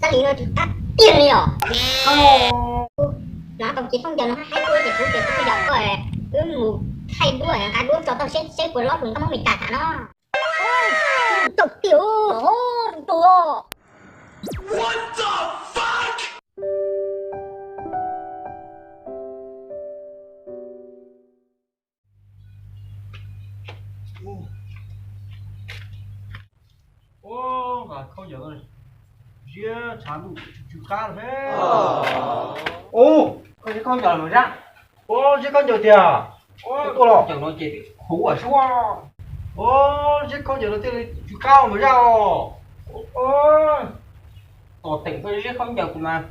gia đình nó cắt tiền đi à nó tổng chỉ không giờ nó hai đuôi thì cũng tiền không giờ rồi mù thay đuôi cái đuôi cho tao xếp của lót mình có mình cả nó tục tiểu tua What the fuck? không giờ rồi chia chán đủ chú cá rồi thế con giờ mà ra chứ con giờ tiền cô lọ chẳng nói chuyện hú ở xua chứ con giờ nó tiền chú cá mà ra tổ tỉnh với giết không giờ mà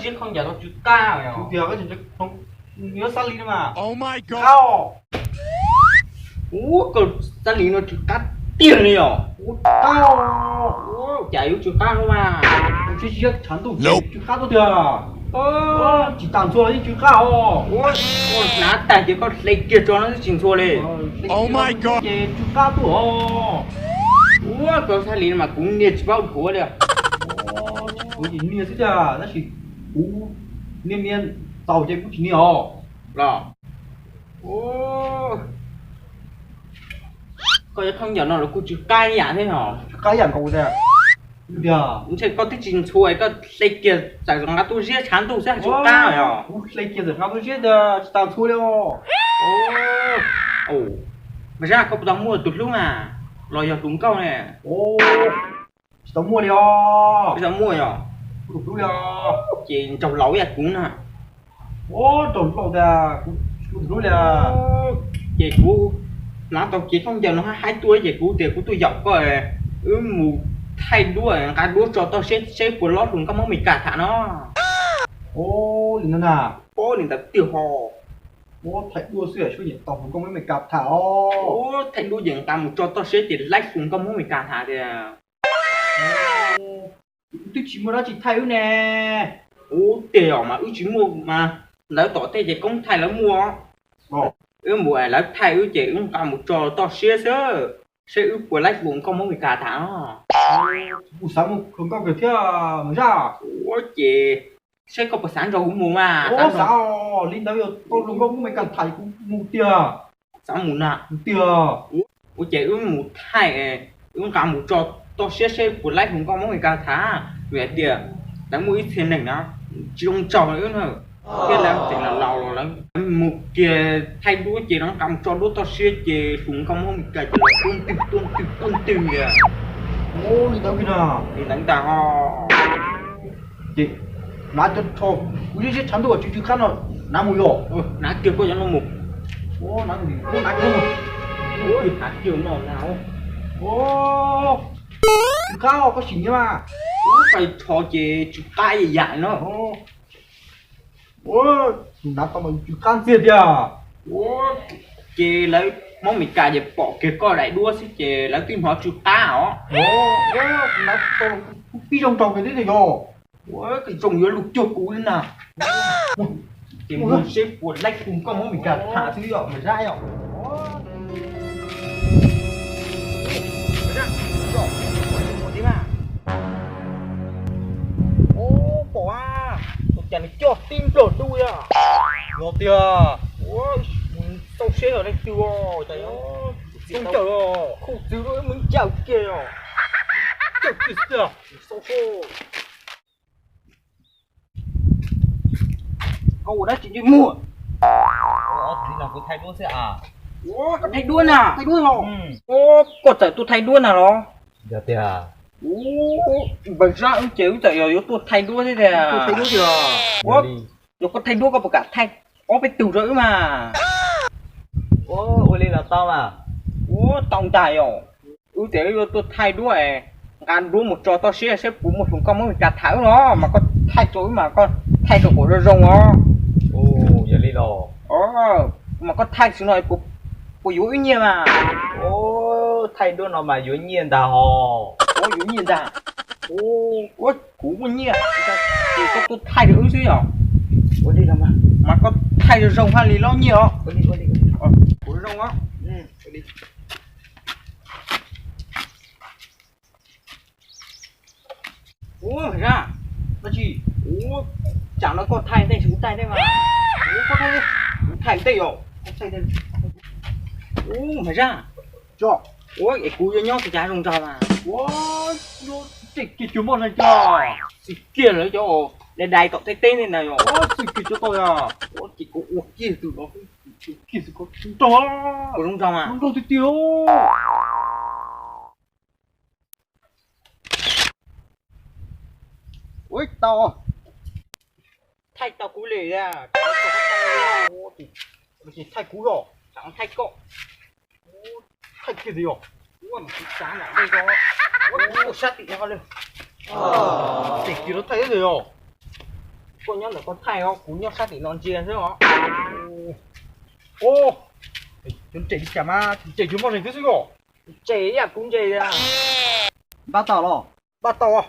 giết không giờ nó chú ca rồi chú tiền cái gì không nhớ sát lý mà Oh my god! cao còn gia đình nó chú cắt tiền đi à cao chả yêu chú ca đâu mà chứ chiếc chán đủ chú cá tôi tiền chỉ tạm xua đi chú cá con ná tài chứ con lấy kia cho nó chỉnh xua lên Oh my god! chú cá tôi con gia đình mà cũng nhiệt bao của được chỉ niên thế à nó chỉ niên tàu chơi cũng chỉ nhiều rồi coi không giờ nó là cô chú cay nhả thế hả cái dạng cậu thế bây giờ cũng chơi con thích chỉnh xua ấy con lấy kia giải rằng là tôi giết chán tôi sẽ chú ca rồi hả lấy kia rồi ngắm tôi giết tàu thua đâu mà ra không đóng mua tụt lúc mà lo giờ đúng câu này tao mua đi bây giờ mua rồi tụt lúc đi chị trồng lẩu vậy cũng nè trồng lẩu ra tụt lúc đi chị cũ nó tao chỉ không giờ nó 2 tuổi chị cũ tiền của tôi dọc coi mù thay đuôi cái đuôi cho tao xếp của lót luôn có món mì cà thả nó liền nè liền tập tiêu hồ thay đua sửa cho những tàu không mấy cặp thả thay đuôi dạng tao cho tao xếp tiền like xuống có món mì cà thả thì tôi chỉ mua đó chỉ thay nè tiểu mà chỉ mua mà lấy tỏ tay chị cũng thay lấy mua mùa lấy thay chị cũng cầm một trò to xe của lách vùng không có người cả thảo buổi sáng không có việc thế mà ra chị sẽ có buổi sáng rồi cũng mùa mà sao linh đâu tôi đúng không mấy cần thầy cũng mù tia sao mùa nè tia chị một thay cầm một trò to xe của lách vùng không có người cả thả về tiền đánh mua ít tiền này nó chỉ không trò nữa cái là chỉ là lầu là một kia thay đuôi chị nó cầm cho đuôi to xe chị cũng không có cái chỉ là tuôn tìm kìa đi đâu kia nào thì đánh ta ho chị ná cho 우리 집 잔도가 쭉쭉 가나 나무요 ná kia có nó mục ná gì ná cái ná kia nó nào cao có xỉn mà phải cho chị chụp tay dài nó ná tao mà chụp can tiền à chị lấy món mì cà về bỏ kia coi lại đua xí chị lấy tim họ chụp ta hả ná tao pi trong cái đấy rồi cái trồng dưới lục chuột cũ thế nào chị muốn xếp của lách cùng con món mì cà thả thứ rồi mà ra rồi bỏ chả này cho tim lột đuôi à ngọt tia tao xếp ở đây chưa trời ơi không chờ rồi không giữ nữa mình chào kia rồi chào kia sao sao câu đó chị đi mua thì là có thay đua xe à có thay đua nào thay đua rồi có thể tôi thay đua nào đó dạ tia bởi ra ông chịu tại rồi tôi thay đua thế nè tôi thay đua chưa rồi có thay đua có cả thay có phải từ rưỡi mà ôi lên là tao mà tông tài rồi thế tôi thay đua này ăn đua một trò to xíu xếp của một thùng con mới cả tháo nó mà con thay chối mà con thay được của rồng nó giờ đi rồi mà con thay xuống này của dối nhiên mà thay đua nó mà dối nhiên đà hồ dối nhiên đà cú nhiên thì tôi thay được ứng xíu rồi đi đâu mà con thay được rồng hay lì lo nhiều đi của rồng á đi Ủa phải ra. Nó chỉ. Ủa chẳng nó có thay đây xuống tay đây mà. Ủa có thay đi. Thay tay rồi. Có thay đây. Ủa phải ra. Cho. Ủa cái cú cho nhau thì trái rồng trò mà. Wow, nó cái chú món này cho. Xì kia nữa cho. Để đài cậu thấy tên này này rồi. Ủa xịt cái cho tôi à. Ủa chỉ có ủa kia từ đó. Kia sẽ có to. Ủa rồng trò mà. Không đâu thì tiêu. Ui tao. Thay tao cú lề ra. Ủa thì nó chỉ thay cú rồi. Chẳng thay cậu. Thay cái gì rồi? Ủa mà cái sáng lại đây cho. Ủa sát tị nhau lên. Thì kia nó thay cái gì rồi? Cô nhớ là con thay không? Cú nhau sát tị non chia chứ hả? Ô. Chúng chạy đi chả mà, chạy chúng món này cái gì rồi? Chế à cũng chế à. Ba tao rồi. Ba tao à?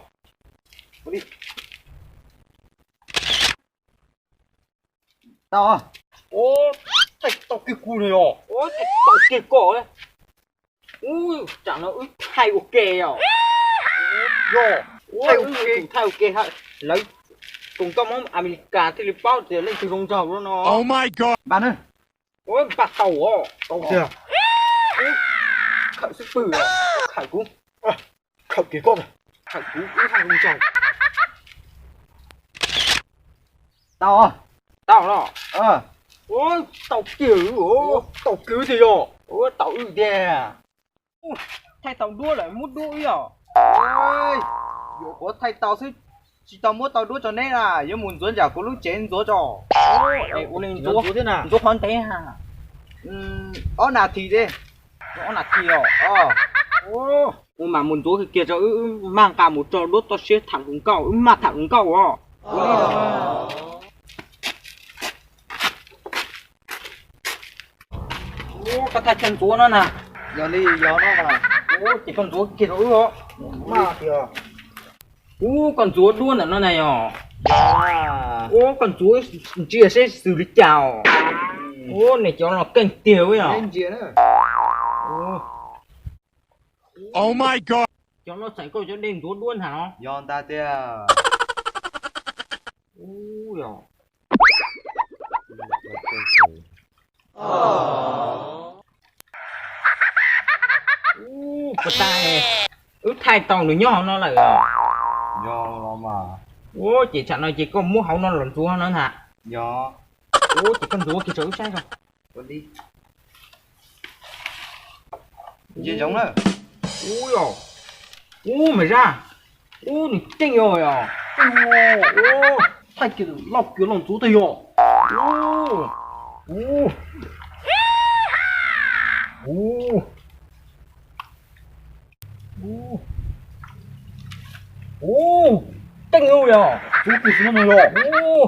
Đi. Tao à? Ô, thay tao cái cú này rồi. Ôi thầy tao kia cổ đấy. Ui chẳng nó thay ok rồi. Rồi. Thay ok hả? Lấy cùng có món America thì bao giờ lên từ rồng trầu luôn nó. Oh my god. Bạn ơi. Ôi bạc tàu à. Tao kìa. Khởi sức phử à. Khởi cú. Khẩu kia con này. Khởi cú cũng thay rồng trầu. Tao à? Tao đó. Ôi, Tao kiểu ủa. tao cứu gì rồi? Ủa tao đè. Thay tao đua lại mút đuôi à. Ôi, dù có thay tao chứ. Chỉ tao muốn tao đua cho nên là nếu muốn dối giả có lúc chén dối cho. Ê ô lên Dối thế nào? dỗ con té hả? Ó nào thì đi. Rõ là kia rồi. Ô. Ôi mà muốn dỗ thì kia cho mang cả một trò đốt to xếp thẳng xuống cầu mà thẳng xuống cầu à. Ô cái thay chân chúa nó nè. Giờ đi, giờ nó mà. Ô chỉ con chúa kia thôi. Mà kìa. Ô con chúa đuôn ở nó này à. À. Ô con chúa chia sẽ xử lý chào. Ô này cho nó canh tiêu ấy à. Lên chia nữa. Ô Oh my god. cho nó xảy câu cho đêm chúa đuôn hả? Giòn ta tia. Ui à. Cái tay thay tàu nữa nhỏ nó lại à. Giòn nó mà. Ủa chị chẳng nói chị có mua hậu nó lần chúa nó hả? Giòn. Ủa chị con chúa kia chữ sai rồi. Con đi. Gì giống nữa. Ui à. Ui mày ra. Ui này kinh rồi à. Ô. Thay kia lọc kia lòng chú thì rồi. Ui. Ô. Ô. Ô. Ui kinh rồi à. Chú kia xuống này rồi. Ui.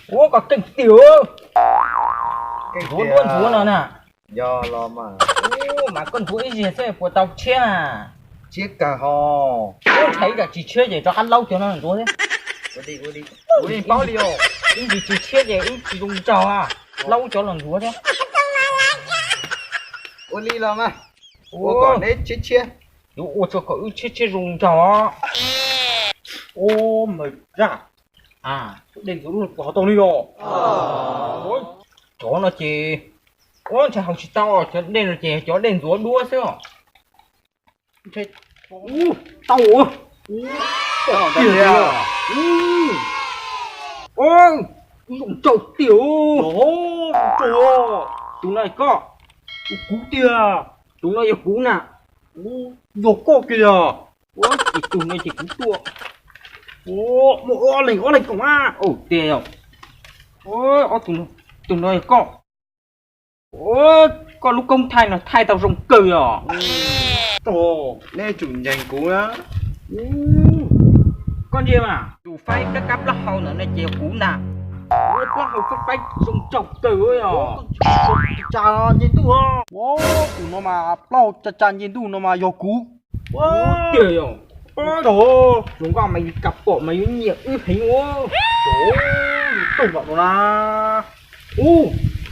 Ui có kinh tiểu. Chúa đuôn chúa nó nè. Do lo mà. Ui mà con chúa gì thế của tao chết à. Chiếc cà hò. Ôi thấy cả chỉ chết để cho ăn lâu cho nó là chúa thế. Đi đi. Đi bao liều. Cái gì chỉ chết để chỉ dùng trò à. Lâu cho lần chúa thế. Ôi đi lo mà. Ôi Ôi còn đấy chết. ôi cho cậu chết dùng trò. Ô mày ra. À Đừng có luôn có tao đi rồi. ôi chó nó chỉ ôi chả học chỉ tao cho đen là chỉ chó đen chúa đua xíu. Thế. Tao ủa. Tao kìa. Ôi dùng trâu tiểu. Ồ, trời ơi. Chúng này có Cú tia. chúng nó yêu cú nè. Nó có kìa. Ôi chỉ chúng này chỉ cú tua. Ô, một o này cũng à. Ồ tiêu. Ôi ô chúng nó có. Ôi có lúc công thay là thay tao rồng cười à. Ồ, nè chủ nhanh cú á. Con gì mà chủ phái các cáp lá hầu nữa này chèo cú nè. Ôi lá hầu các phái rồng trọc cười à. Chà nhìn tu à. Ô, tụi nó mà bao chà nhìn tu nó mà vô cú. Ôi tiêu. Trời ơi. Chúng con mày cặp bộ mày nhiều ư hình quá. Trời ơi, tụi bọn nó là.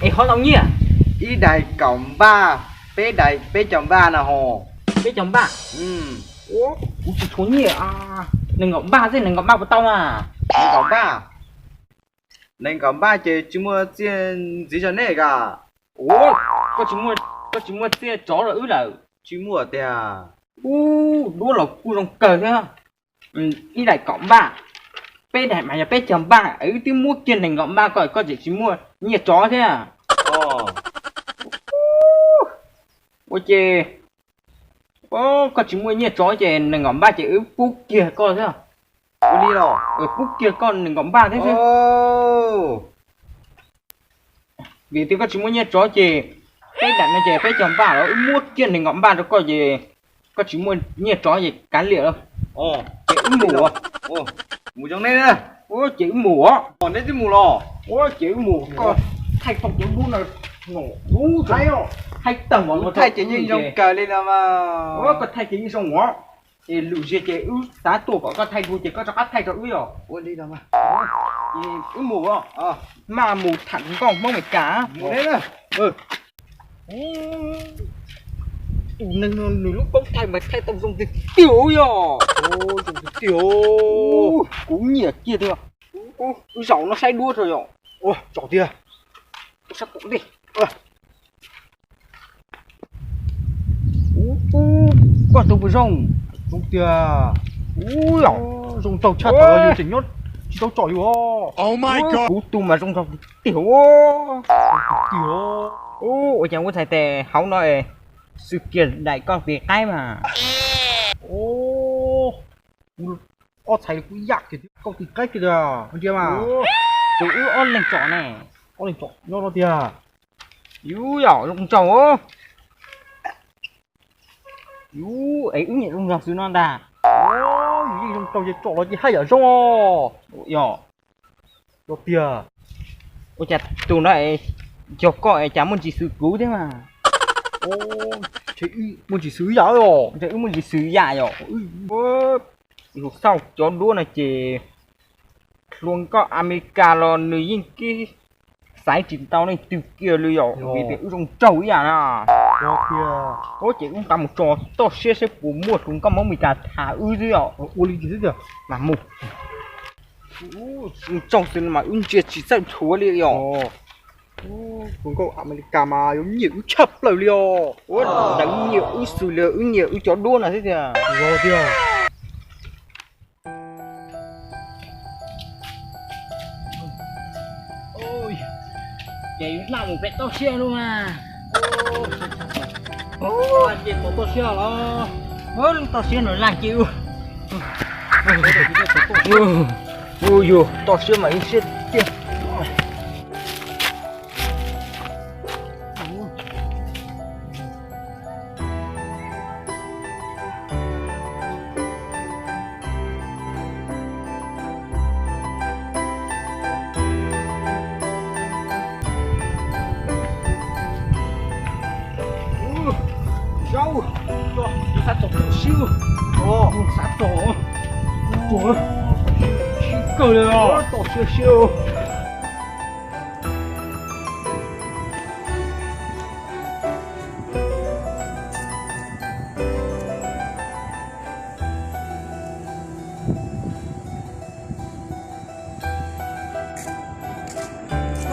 Ê hỏi lòng nhỉ? Ý đại cộng 3. Bé đại bé chồng 3 là hồ. Cái chồng bà. Ủa chỉ thốn nhỉ à nền ngọc ba chứ nền ngọc ba của tao à Nên có ba. Nên có ba chỉ mua tiền gì cho này cả. ủa có chỉ mua xe chó rồi ư là Chỉ mua tiền. đua là cu rồng cờ thế đi đại cổng ba bé đại mà nhà bé chồng ba ấy tiếng mua tiền nền ngọc ba coi chỉ mua nhỉ chó thế à ôi chê có chỉ mua nhỉ chó chê nền ngọc ba chỉ ư phúc kia coi thế à Đi rồi. ở phúc kia con nền ngọc ba thế chứ vì tôi có chỉ muốn nhớ chó chè cái đàn nó chè phải chồng ba đó mua tiền thì ngậm ba nó coi gì có chỉ muốn nhớ chó gì cá liệu đâu chè mù Mù trong đây nè. ôi chè mù Còn đấy chứ mù lò. ôi chè mù con thay phòng chè mù này nổ thay rồi thay tầng mà Thay chỉ nhìn trong cờ lên là mà. ôi có thay chỉ như xong ngõ thì lũ chè chè tá tổ có thay vui chè có cho cắt thay cho ư rồi Ôi đi đâu mà. thì mù mà mù thẳng con mong mày cá Mù đấy nè. nâng lúc bóng thay mà thay tông dùng thì tiểu rồi Dùng tiểu. cũng nhỉ kia thôi giọng nó say đua rồi rồi Ôi chó tia. sắp cũng đi còn tôi vừa rồng Dùng tia. ui Dùng tàu chặt tàu nhiều chỉnh nhốt. Chỉ tàu chọi vô. Oh my god. cú tu mà rồng rồng tiểu Tiểu. ôi chẳng có thầy tè hóng nói sự kiện đại con Việt cái mà Thầy cũng giặc kìa. Câu thì cách kìa. Con tia mà. tôi ưu on lên trọ này Con này chó. Nhốt nó tia. ưu dạo rồng trầu ưu ấy ứng nhận rồng rồng xứ non đà Gì trong tàu gì chó nó chỉ hay ở rong. nhỏ Nó tia. ôi chặt tụi nó ấy cho coi chả muốn chỉ sự cứu thế mà Chị muốn chỉ xứ giá rồi. chạy muốn chỉ xử giả rồi lúc sau cho đua này chỉ luôn có America lo người dân kia sải chìm tao này từ kia lưu rồi vì thế rồng trầu ý à nè Nó tia. ôi chị cũng cầm một trò to xe của mua cũng có món mì cà thả ư dưới rồi Ôi linh gì thế kìa. mà mù trong xin mà ưng chia chỉ sao thua đi rồi Cũng có America mà giống như chập lời liò. ôi đánh nhiều ư xử lừa ư nhiều ư chó đua là thế kìa Rồi tia. ôi chị làm một vẹt to xe luôn mà chị một to xe đó to xe nó làm chịu ui dù to xe mà ít xe kia rau sát tổ siêu sát tổ trời cười rồi tổ siêu siêu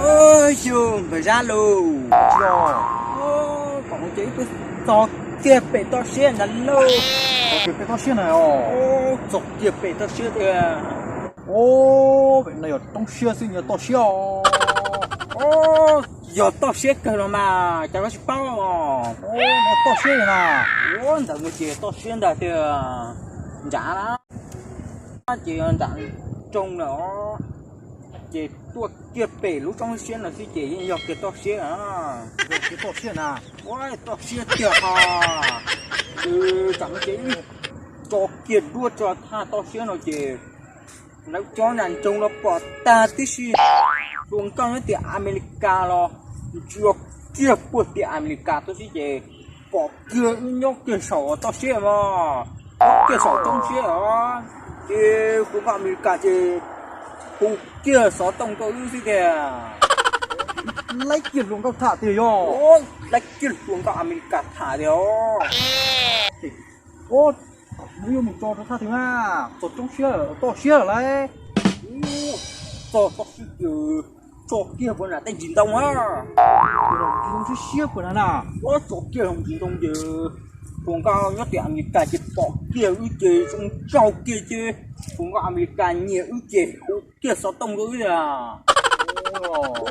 ôi trường phải ra lù rồi còn chỉ cứ to kia bể to xe là lô Cái to xiên này chọc kia bể to xe thì Vậy này ở trong xiên xin nhờ to xiên. giờ to xe cơ rồi mà chả có bao Nó to xiên này nè. giờ mới chỉ to xe đã thì giá đó chỉ đặng trông nó chỉ tua kia bể lúc trong xe là chỉ dọc kia to xe à Cái to xiên nè. ôi to xe kìa à chẳng chỉ cho kia đua cho tha to xe nó chỉ nó cho nàng trông nó bỏ ta tí xí luôn con nó tiệm America lo chưa kia của tiệm America tôi chỉ về bỏ kia nhóc kia sổ to xe mà kia sổ trong xe đó thì cũng America thì cũng kia sổ tông tôi gì kìa Lấy kiệt luôn các thả tiền yo. lấy kia luôn có America thả đi Ô, Ui một trò nó sao thế à? Trò trong xe to xe ở đây. to cho kia vẫn là tay chín đông á Không chứ xe của nó nào. có cho kia không chín đông chứ còn cao nhất thì America chỉ bỏ kia ư chế trong trâu kia chứ còn có America nhiều ư chế kia sáu tông rồi à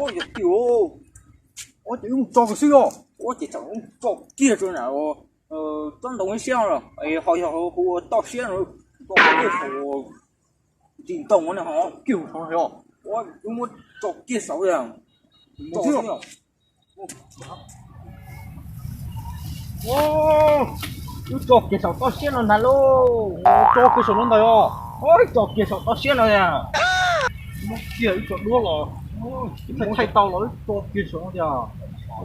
ôi giời kiểu Ôi chỉ một trò cái xe à? ôi chỉ chẳng cho kia rồi nào trong đồng cái xe rồi họ to xe rồi to kia của chín tông này họ Kiểu sao hả? ôi đúng một cho kia sáu rồi Một chưa? Wow, chú chọc kia sáu to xiên rồi lô, Trò cái số nó đây à? ôi chọc kia sáu to xiên rồi à, Nó kia ít trò đua là. Ôi, phải thay tao là trò kia số nó đây à?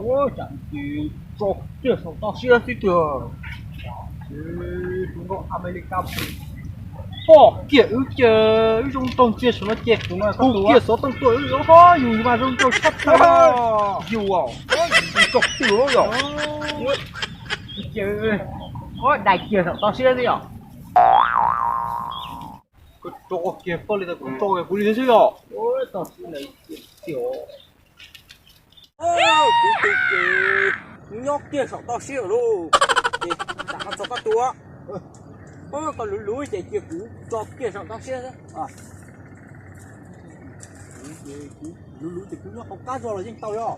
ôi chẳng chỉ chọc kia sáu to xiên thì được, Chúng có America. Bỏ kia ư chơi trong tông kia số nó chết đúng không? Không kia số tông tuổi nó có dù mà trong tông sắp thôi. dù à, ôi chọc tiểu rồi, chứ, ôi đại kia sáu to xiên gì à, Cái trò kia có lẽ là cũng trò cái quý thế chứ à? ôi to xiên này tiểu, ôi cụ tự nhóc kia sáu to xiên rồi, chẳng có cho các tua. Ôi còn lúi để chia cú cho kia sao tao xe đấy à Lú thì cũng nó không cá rồi là trên tàu đó.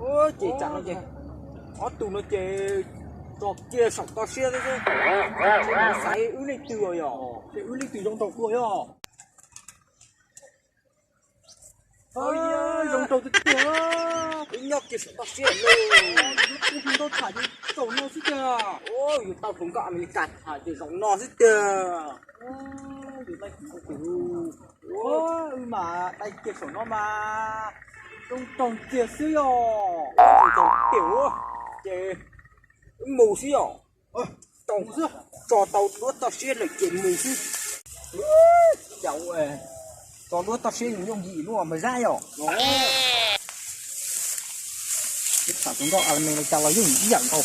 ôi chị chẳng nó gì ó tụ nó chơi cho kia sao tao xe đấy chứ nó say ứ lên từ rồi à Cái ư lý từ trong tàu tuổi à? ôi Trong tàu thì kia. cái nhóc kia sao tao xe luôn Lúc chúng tôi thả đi tàu nó chứ kìa. ôi tao không có mình cắt hả chỉ giống nó chứ kìa Điều này cũng có kiểu. Ôi mà tay kia số nó mà. Trong tàu kia xí à? ôi giống tiểu chơi mù xí à tao cho tao đuốt tao xe lại chuyện mù xí Cháu ơi. Còn đứa tao xe dùng gì nữa mà ra rồi. Cái thằng chúng có mình là cháu là dùng gì dạng không?